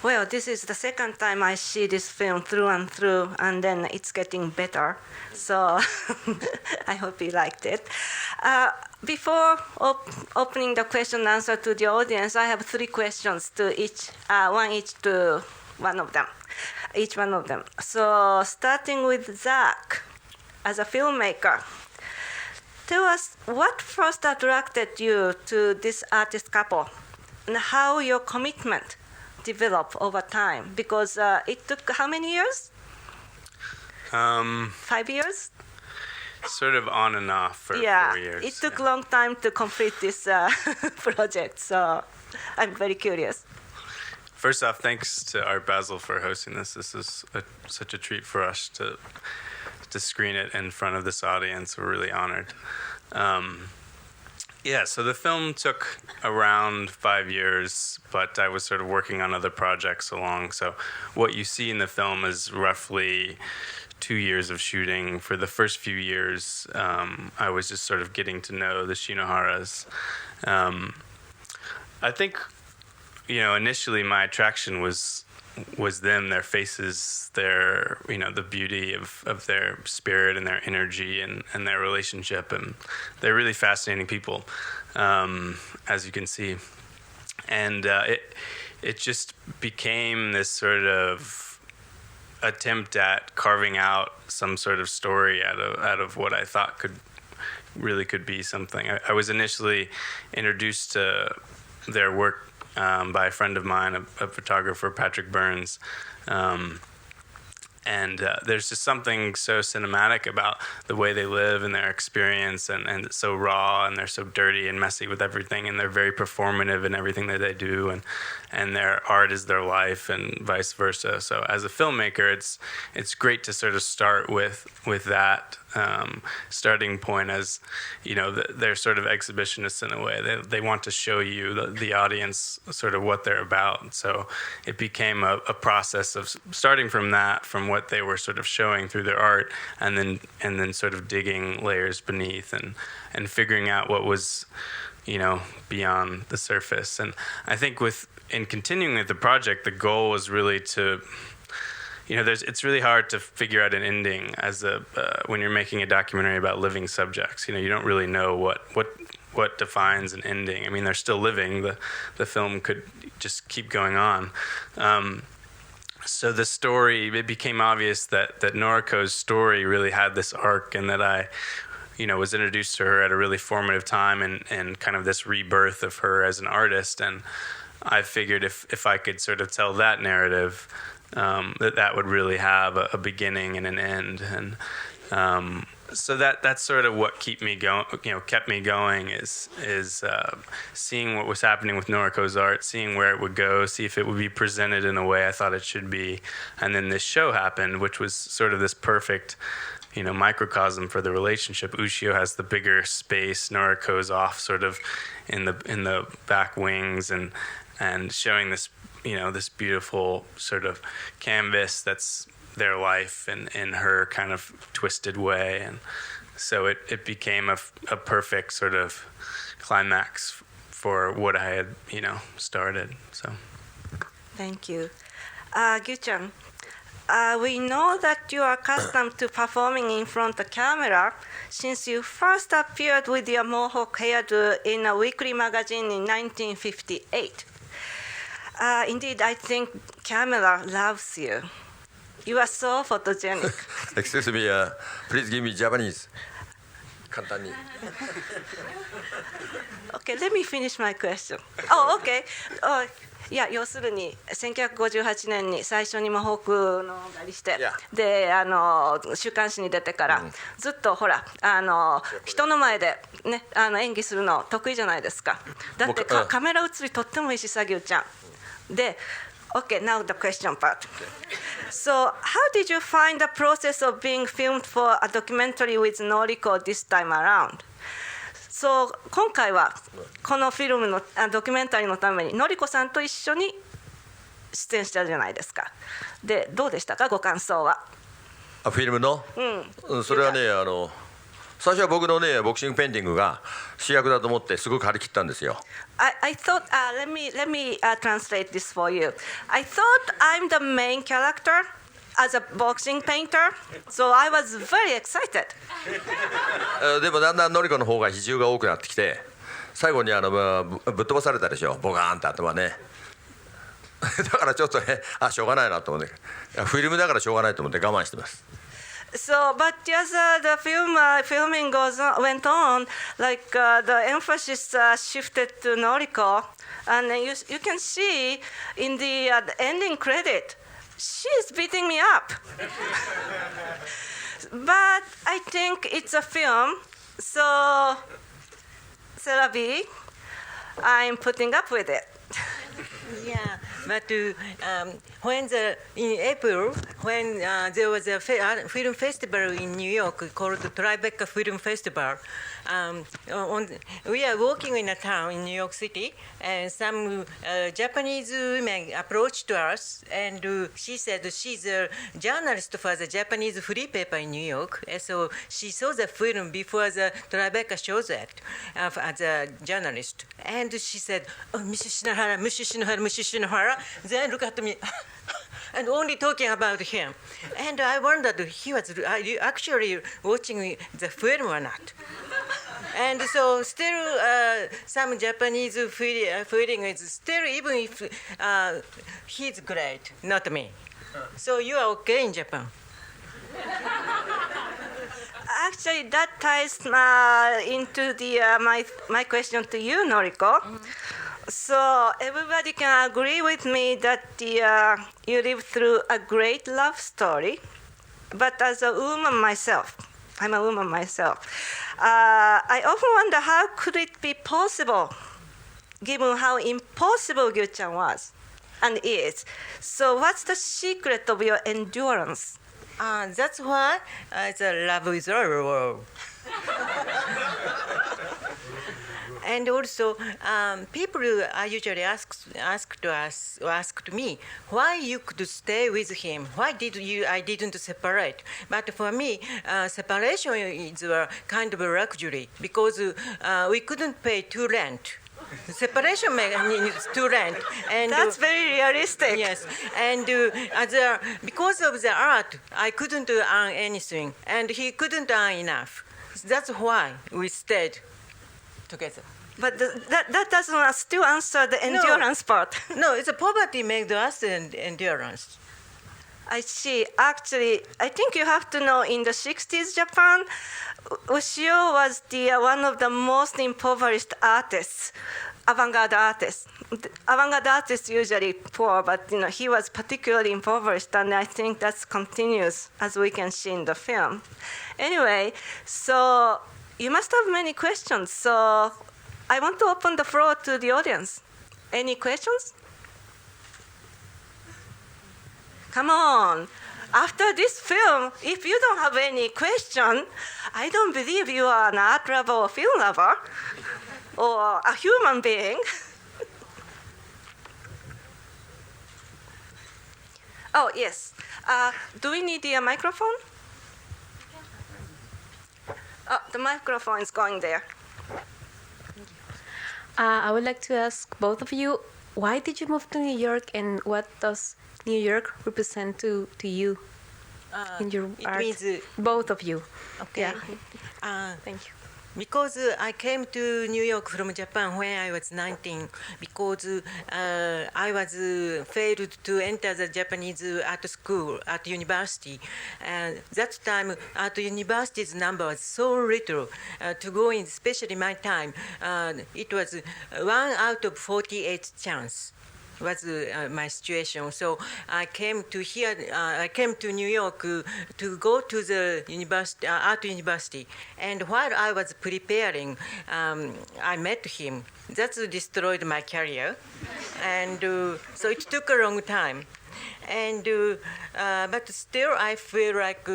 Well, this is the second time I see this film through and through, and then it's getting better. So I hope you liked it. Before opening the question and answer to the audience, I have 3 questions to each, one each to one of them, each one of them. So starting with Zach, as a filmmaker, tell us what first attracted you to this artist couple and how your commitment developed over time, because it took how many years? 5 years? Sort of on and off for 4 years. It took a long time to complete this project, so I'm very curious. First off, thanks to Art Basel for hosting this. This is such a treat for us to screen it in front of this audience. We're really honored. So the film took around 5 years, but I was sort of working on other projects along. So what you see in the film is roughly 2 years of shooting. For the first few years, I was just sort of getting to know the Shinoharas. I think, initially my attraction was them, their faces, their, the beauty of their spirit and their energy and their relationship. And they're really fascinating people, as you can see. And it just became this sort of attempt at carving out some sort of story out of what I thought could be something. I was initially introduced to their work by a friend of mine, a photographer, Patrick Burns. And there's just something so cinematic about the way they live and their experience, and it's so raw, and they're so dirty and messy with everything, and they're very performative in everything that they do, and their art is their life, and vice versa. So as a filmmaker, it's great to sort of start with that starting point, as they're sort of exhibitionists in a way. They want to show you the audience sort of what they're about. So it became a process of starting from what they were sort of showing through their art, and then sort of digging layers beneath and figuring out what was beyond the surface. And I think in continuing with the project, the goal was really to it's really hard to figure out an ending when you're making a documentary about living subjects. You don't really know what defines an ending. I mean, they're still living. The film could just keep going on. So the story, it became obvious that Noriko's story really had this arc, and that I was introduced to her at a really formative time, and kind of this rebirth of her as an artist. And I figured if I could sort of tell that narrative, that would really have a beginning and an end. And so that's sort of what kept me going is seeing what was happening with Noriko's art, seeing where it would go, see if it would be presented in a way I thought it should be. And then this show happened, which was sort of this perfect microcosm for the relationship. Ushio has the bigger space, Noriko's off sort of in the back wings, and showing this this beautiful sort of canvas that's their life in her kind of twisted way. And so it became a perfect sort of climax for what I had started. So thank you. Gyu-chan, we know that you are accustomed to performing in front of the camera since you first appeared with your mohawk hairdo in a weekly magazine in 1958. Indeed, I think camera loves you. You are so photogenic. Excuse me, please give me Japanese. 簡単に. Okay, let me finish my question. Oh, okay. 要するに1958年に最初にモホークの狩りして、で週刊誌に出てから、ずっとほら人の前でね演技するの得意じゃないですか。だってカメラ映りとってもいいし、作業ちゃんで。Okay, now the question part. So, how did you find the process of being filmed for a documentary with Noriko this time around? So, 今回はこのフィルムのドキュメンタリーのためにNorikoさんと一緒に出演したじゃないですか。で、どうでしたか、ご感想は。フィルムの、それはね最初は僕のねボクシングペインティングが主役だと思ってすごく張り切ったんですよ。I thought, let me translate this for you. I thought I'm the main character as a boxing painter, so I was very excited. でもだんだんノリコの方が比重が多くなってきて、最後にぶっ飛ばされたでしょ、ボカーンって頭ね。だからちょっとね、しょうがないなと思って、フィルムだからしょうがないと思って我慢してます。So, but as the filming went on, like the emphasis shifted to Noriko, and you can see in the ending credit, she's beating me up. But I think it's a film, so Serabi, I'm putting up with it. Yeah, but in April, when there was a film festival in New York called the Tribeca Film Festival, we are working in a town in New York City, and some Japanese women approached us, and she said she's a journalist for the Japanese free paper in New York, and so she saw the film before the Tribeca shows it as a journalist, and she said, "Oh, Mrs. Shinohara," then look at me. And only talking about him. And I wondered he was actually watching the film or not. And so still some Japanese feeling is still, even if he's great, not me. So you are okay in Japan? Actually, that ties into my question to you, Noriko. So everybody can agree with me that you lived through a great love story. But as a woman myself, I'm a woman myself, I often wonder how could it be possible, given how impossible Gyu-chan was and is. So what's the secret of your endurance? That's why the love is all. And also, people usually asked me why you could stay with him. Why I didn't separate? But for me, separation is a kind of a luxury because we couldn't pay two rent. Separation means to rent, and that's very realistic. Yes, and because of the art, I couldn't earn anything, and he couldn't earn enough. That's why we stayed together. But that doesn't still answer the endurance part. No, it's a poverty makes us endurance. I see. Actually, I think you have to know in the 60s Japan, Ushio was one of the most impoverished artists, avant-garde artists. Avant-garde artists usually poor, but he was particularly impoverished, and I think that continues as we can see in the film. Anyway, so you must have many questions. So I want to open the floor to the audience. Any questions? Come on. After this film, if you don't have any question, I don't believe you are an art lover or film lover or a human being. Oh, yes. Do we need a microphone? Oh, the microphone is going there. I would like to ask both of you, why did you move to New York, and what does New York represent to you in your art? Means, both of you. Okay. Yeah. Thank you. Because I came to New York from Japan when I was 19, because I was failed to enter the Japanese art school at university. And that time at university's number was so little to go in, especially my time. It was 1 out of 48 chance. Was my situation. So I came to here. I came to New York to go to the art university. And while I was preparing, I met him. That destroyed my career, and so it took a long time. And but still, I feel like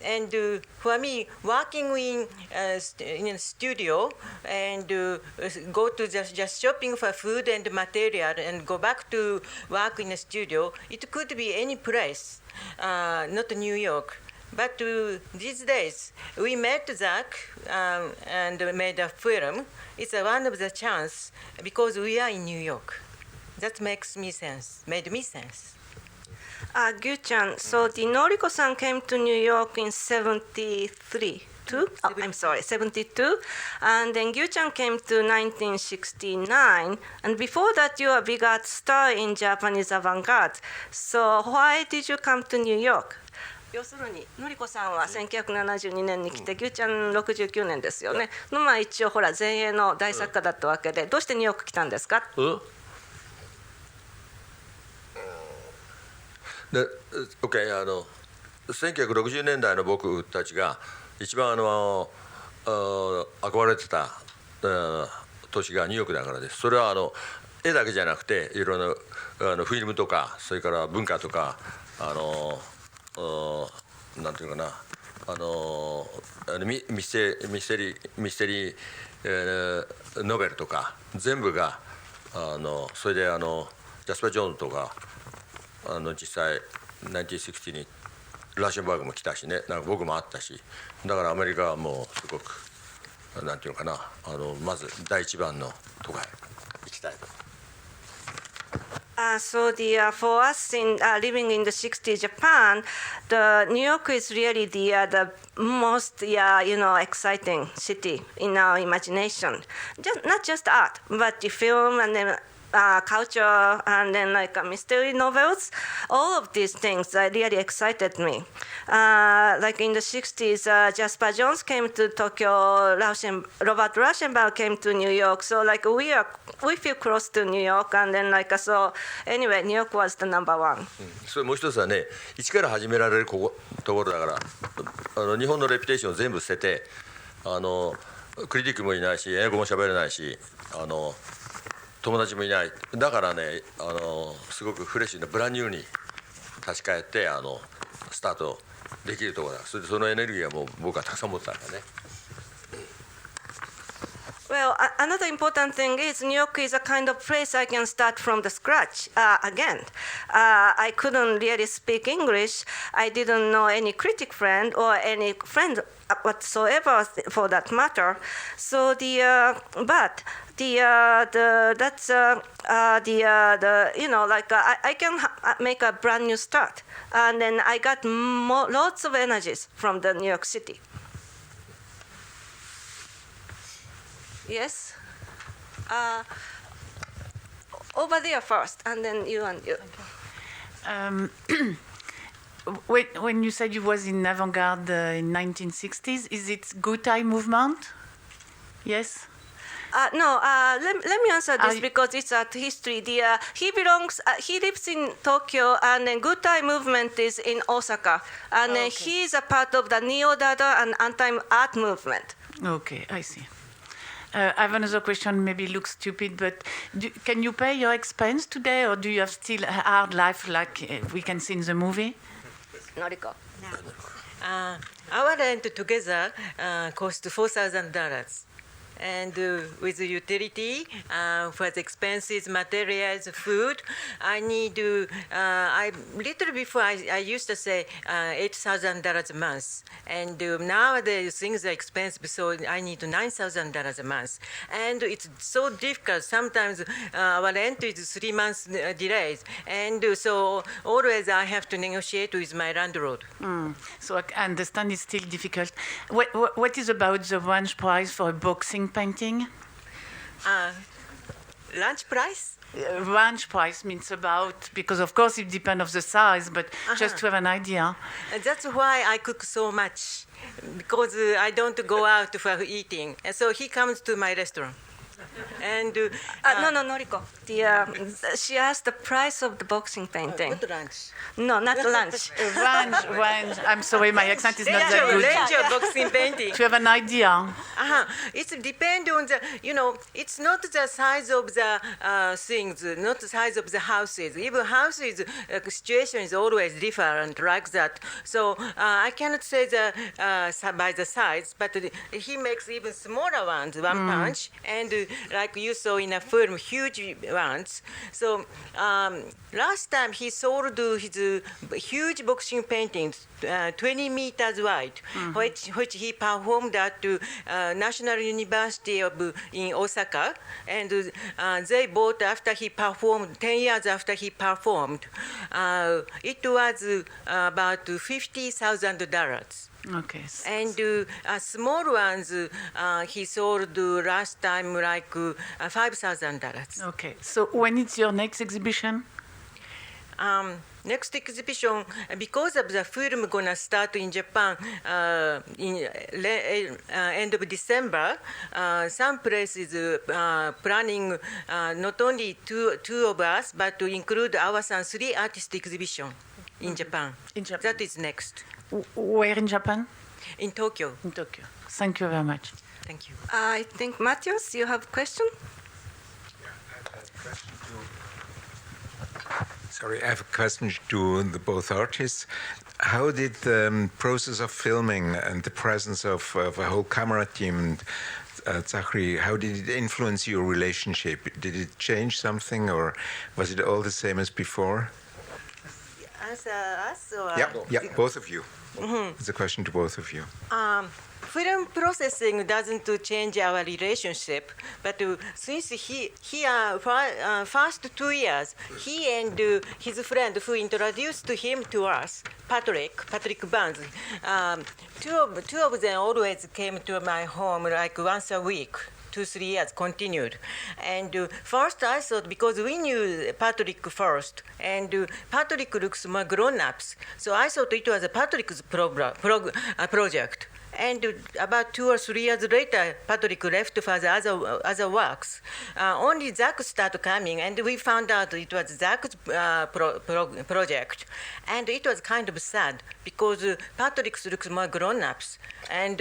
and for me, working in a studio and go to just shopping for food and material and go back to work in a studio, it could be any place, not New York. But these days, we met Zach and made a film. It's one of the chance because we are in New York. That made me sense. Gyu-chan, so the Noriko-san came to New York in 73. I'm sorry, 72, and then Gyu-chan came to 1969, and before that you were a big art star in Japanese avant-garde. So why did you come to New York? 要するにのりこさんは1972年に来て、ぎゅうちゃん69年ですよね。のまあ一応ほら前衛の大作家だったわけで、どうしてニューヨーク来たんですか？で、OK、1960年代の僕たちが一番憧れてた都市がニューヨークだからです。それは絵だけじゃなくていろんなフィルムとかそれから文化とかなんていうかなミステリーノベルとか全部がそれでジャスパー・ジョーンズとか実際1960にラーシェンバーグも来たしね、なんか僕も会ったし、だからアメリカはもうすごくなんていうかなまず第一番の都会行きたい。So for us living in the 60s Japan, the New York is really the most exciting city in our imagination. Not just art, but the film and then culture and then like mystery novels. All of these things really excited me. Like in the 60s, Jasper Jones came to Tokyo, Robert Rauschenberg came to New York. So like we feel close to New York, and then like so anyway, New York was the number one. それもう一つはね、一から始められるところだから、日本のレピュテーションを全部捨てて、クリティックもいないし、英語も喋れないし、友達もいない。だからね、すごくフレッシュなブランニューに立ち返ってスタートできるところだ。そのエネルギーはもう僕はたくさん持ってたからね。Well, another important thing is New York is a kind of place I can start from the scratch again. I couldn't really speak English. I didn't know any critic friend or any friend whatsoever for that matter. So I can make a brand new start, and then I got lots of energies from the New York City. Yes. Over there first, and then you and you. When you said you was in avant-garde in 1960s, is it Gutai movement? Yes. No. Let me answer this because it's art history. He lives in Tokyo, and then Gutai movement is in Osaka, and then he is a part of the Neo-Dada and anti-art movement. Okay, I see. I have another question, maybe looks stupid, but can you pay your expense today, or do you have still a hard life like we can see in the movie? Noriko. Our rent together cost $4,000. And with utility, for the expenses, materials, food, I need little before I used to say $8,000 a month. And nowadays things are expensive, so I need $9,000 a month. And it's so difficult. Sometimes our rent is 3 months delayed. And so always I have to negotiate with my landlord. So I understand it's still difficult. What is about the range price for a boxing painting? Lunch price? Range price means about, because of course it depends on the size, but just to have an idea. That's why I cook so much, because I don't go out for eating. And so he comes to my restaurant. And no, Noriko. She asked the price of the boxing painting. Not lunch. No, not lunch. Range. I'm sorry, my accent is not that good. Range of boxing painting. To have an idea. It depends on the, it's not the size of the things, not the size of the houses. Even houses, situation is always different like that. So I cannot say by the size, but he makes even smaller ones, one punch, and like you saw in a film, huge ones. So last time he sold his huge boxing paintings, 20 meters wide, which he performed at National University in Osaka, and they bought after he performed 10 years after he performed. It was about $50,000. Okay. And small ones he sold last time like $5,000. Okay. So when is your next exhibition? Next exhibition, because of the film gonna start in Japan in end of December, some places planning not only two of us, but to include our 3 artist exhibition in Japan. In Japan. That is next. Where in Japan? In Tokyo. In Tokyo. Thank you very much. Thank you. I think Matthias, you have a question? Sorry, I have a question to the both artists. How did the process of filming and the presence of a whole camera team, Zachary, how did it influence your relationship? Did it change something, or was it all the same as before? Answer us or? Yeah, both of you. It's a question to both of you. Film processing doesn't change our relationship, but since he first 2 years, he and his friend who introduced him to us, Patrick Barnes, two of them always came to my home like once a week. 2-3 years continued, and first I thought, because we knew Patrick first, and Patrick looks more grown-ups, so I thought it was a Patrick's project. And about 2 or 3 years later, Patrick left for the other works. Only Zach started coming, and we found out it was Zach's project. And it was kind of sad, because Patrick looks more grown-ups. And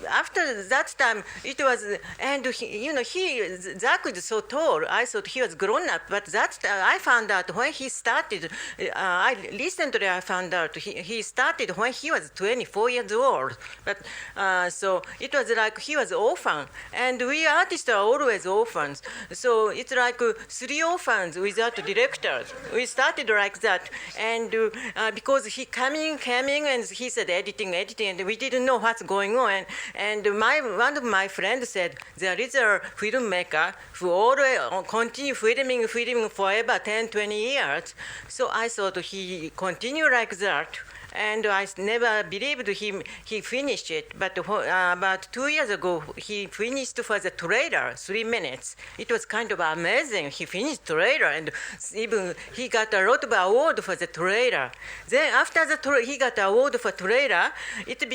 after that time, it was, and Zach is so tall, I thought he was grown-up, but that I found out when he started, recently I found out he started when he was 24 years old. But so it was like he was orphan, and we artists are always orphans. So it's like 3 orphans without directors. We started like that, and because he came and he said editing, and we didn't know what's going on. And one of my friends said there is a filmmaker who always continue filming forever, 10-20 years. So I thought he continued like that. And I never believed him. He finished it, but about 2 years ago, he finished for the trailer, 3 minutes. It was kind of amazing. He finished trailer, and even he got a lot of award for the trailer. Then after he got award for trailer, until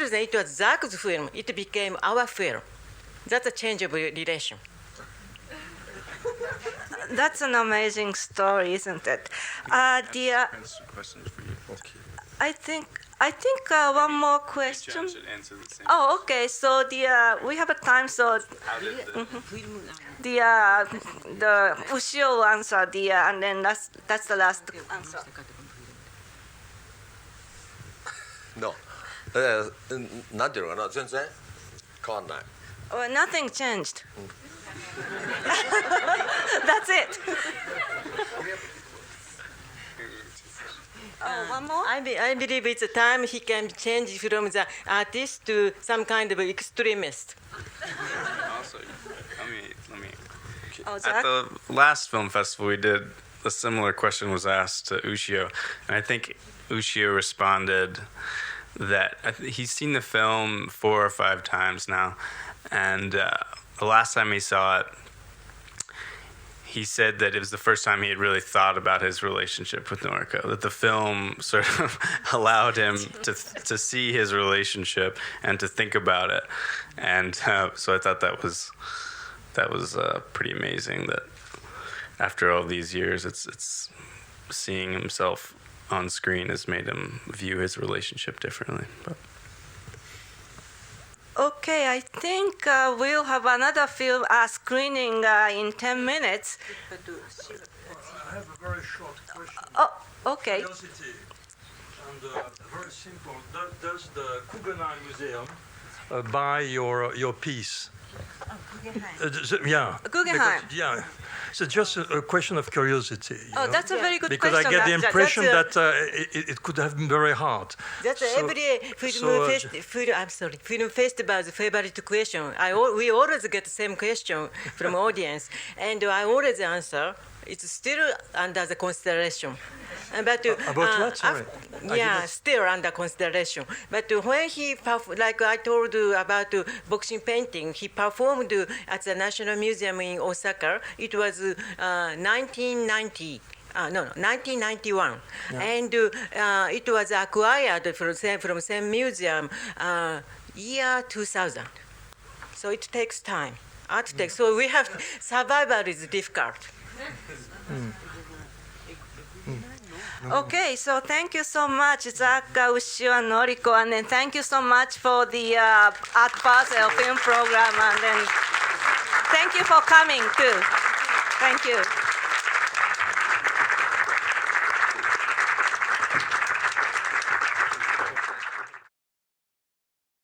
then it was Zach's film. It became our film. That's a change of relation. That's an amazing story, isn't it? Questions for you. Okay. I think one more question. Should answer the same. Oh, okay. So we have a time. So How did the Ushio will answer and then that's the last answer. No. なんていうのかな、全然変わんない。Oh, nothing changed. That's it. One more? I believe it's a time he can change from the artist to some kind of extremist. Also, let me. Oh, At Zach? the last film festival we did, a similar question was asked to Ushio, and I think Ushio responded that he's seen the film 4 or 5 times now, and the last time he saw it, he said that it was the first time he had really thought about his relationship with Noriko, that the film sort of allowed him to see his relationship and to think about it. And so I thought that was pretty amazing, that after all these years, it's seeing himself on screen has made him view his relationship differently. But. Okay, I think we'll have another film screening in 10 minutes. I have a very short question. Oh, okay. Curiosity, and very simple. Does the Guggenheim Museum buy your piece Yeah. Guggenheim. Because, yeah. So just a question of curiosity. Oh, that's a very good because question. I get the impression That's that it could have been very hard. That's So- every film festival's favorite question. We always get the same question from audience, and I always answer. It's still under the consideration. But About what? Sorry. Still under consideration. But when he like I told you about boxing painting, he performed at the National Museum in Osaka. It was 1990. 1991, and it was acquired from same museum year 2000. So it takes time. Art takes. So we have survival is difficult. Okay, so thank you so much, Zach, Ushio, and Noriko, and then thank you so much for the Art Basel film program, and then thank you for coming too. Thank you.